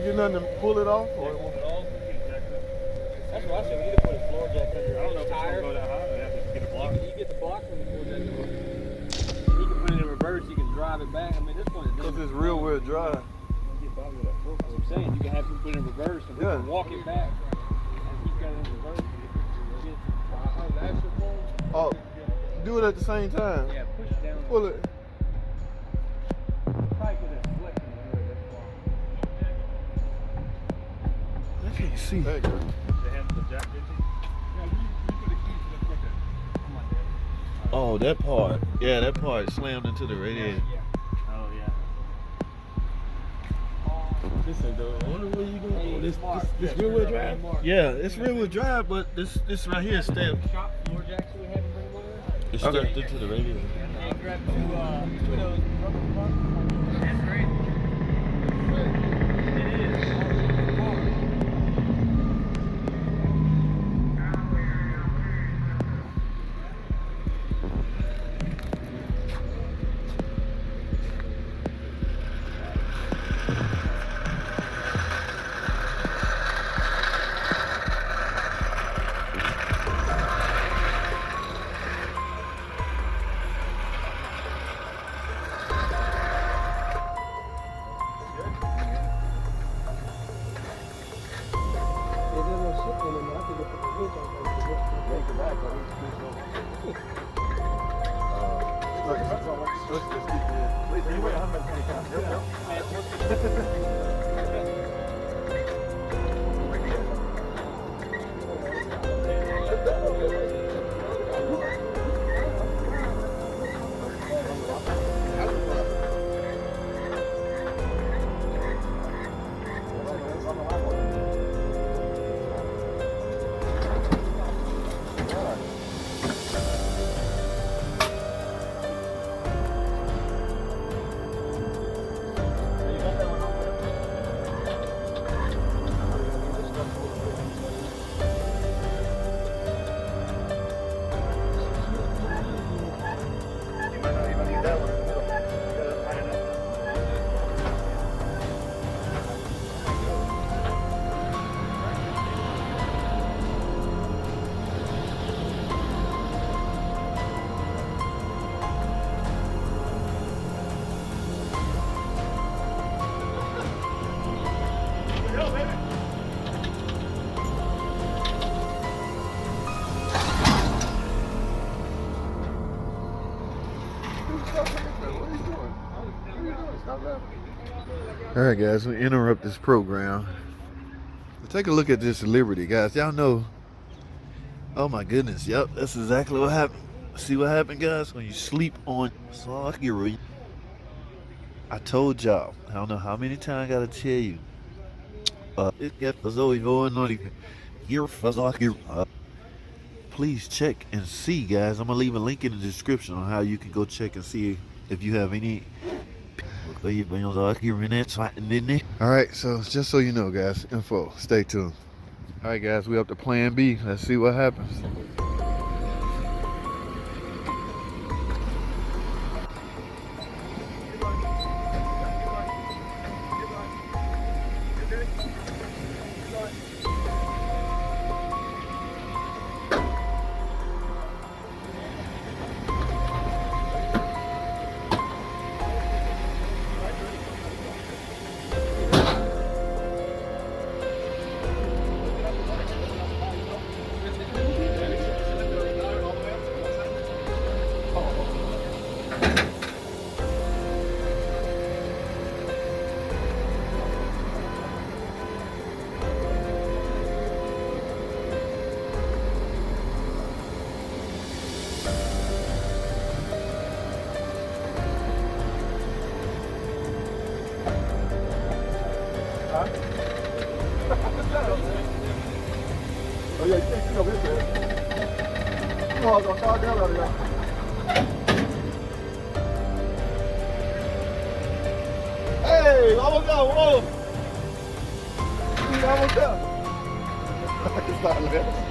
get nothing to pull it off? Or? That's what I said. We need to put a floor jack under. I don't know if it's gonna go that high. I have to get a block. You get the block from the floor jack. And you can put it in reverse. You can drive it back. I mean, this one is. Because it's real wheel drive. That's what I'm saying. You can have him put it in reverse and we can walk it back. And he's got it in reverse. Oh, do it at the same time. Yeah, push it down. Pull it. Probably put a flex in the hood. I can't see. There you go. They have the jack, did you? Yeah, you put the key to the front there. Oh, that part. Yeah, that part slammed into the radiator. Yeah. Oh, yeah. This ain't the only way you going. This real wheel drive? Yeah, it's rear wheel drive, but this right here is stamped. Shop floor jacks we had to bring one of those. It's stamped into the radiator. And grab two of those rubber bucks. That's great. It is. All right, guys, we interrupt this program. Take a look at this Liberty, guys. Y'all know. Oh my goodness, yep, that's exactly what happened. See what happened, guys, when you sleep on Sakura. I told y'all, I don't know how many times I gotta tell you. It got Zoe going on here for Sakura. Please check and see, guys. I'm gonna leave a link in the description on how you can go check and see if you have any. Alright, so just so you know, guys, info, stay tuned. Alright, guys, we up to plan B. Let's see what happens. Oh yeah, you can't see over this way. Come on, I'll start down out of there. Hey, almost done, whoa! Almost done. It's not left.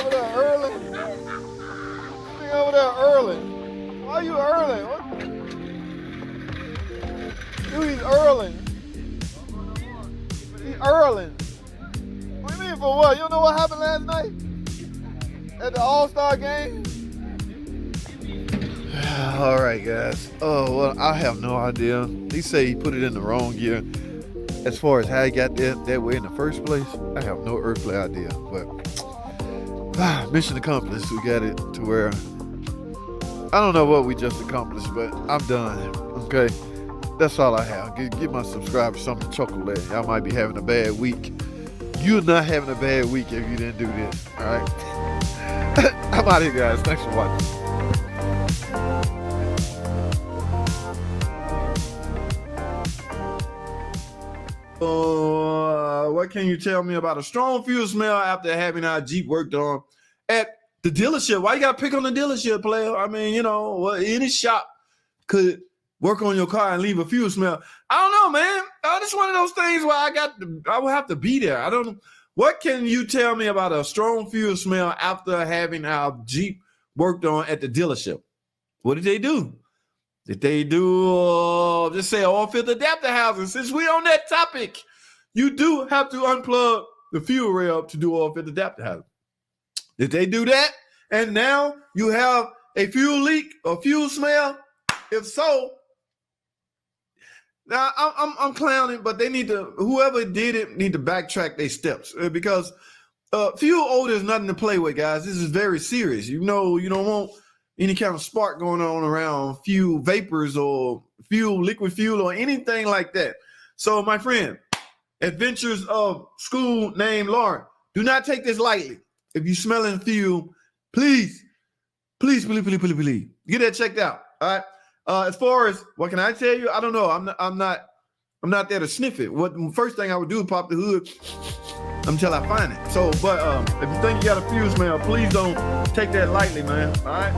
over there early. Nigga over there early. Why you early? What? Dude, he's early. He's early. What do you mean for what? You don't know what happened last night? At the All-Star game? All right, guys. Oh, well, I have no idea. He say he put it in the wrong gear. As far as how he got that way in the first place, I have no earthly idea. But mission accomplished. We got it to where I don't know what we just accomplished, but I'm done. Okay, that's all I have. Give my subscribers something to chuckle at. Y'all might be having a bad week. You're not having a bad week if you didn't do this. All right. I'm out of here, guys. Thanks for watching. What can you tell me about a strong fuel smell after having our Jeep worked on at the dealership? Why you got to pick on the dealership, player? I mean, you know, well, any shop could work on your car and leave a fuel smell. I don't know, man. It's one of those things where I will have to be there. I don't know. What can you tell me about a strong fuel smell after having our Jeep worked on at the dealership? What did they do? Did they do, just say oil filter adapter housing? Since we on that topic, you do have to unplug the fuel rail to do oil filter adapter housing. Did they do that? And now you have a fuel leak or fuel smell? If so, now I'm clowning, but they need to, whoever did it need to backtrack their steps because fuel odor is nothing to play with, guys. This is very serious. You know, you don't want any kind of spark going on around fuel vapors or liquid fuel or anything like that. So my friend, Adventures of School named Lauren, do not take this lightly. If you're smelling fuel, please get that checked out. All right. As far as what can I tell you? I don't know. I'm not there to sniff it. What the first thing I would do is pop the hood until I find it. So, but if you think you got a fuel smell, please don't take that lightly, man. All right.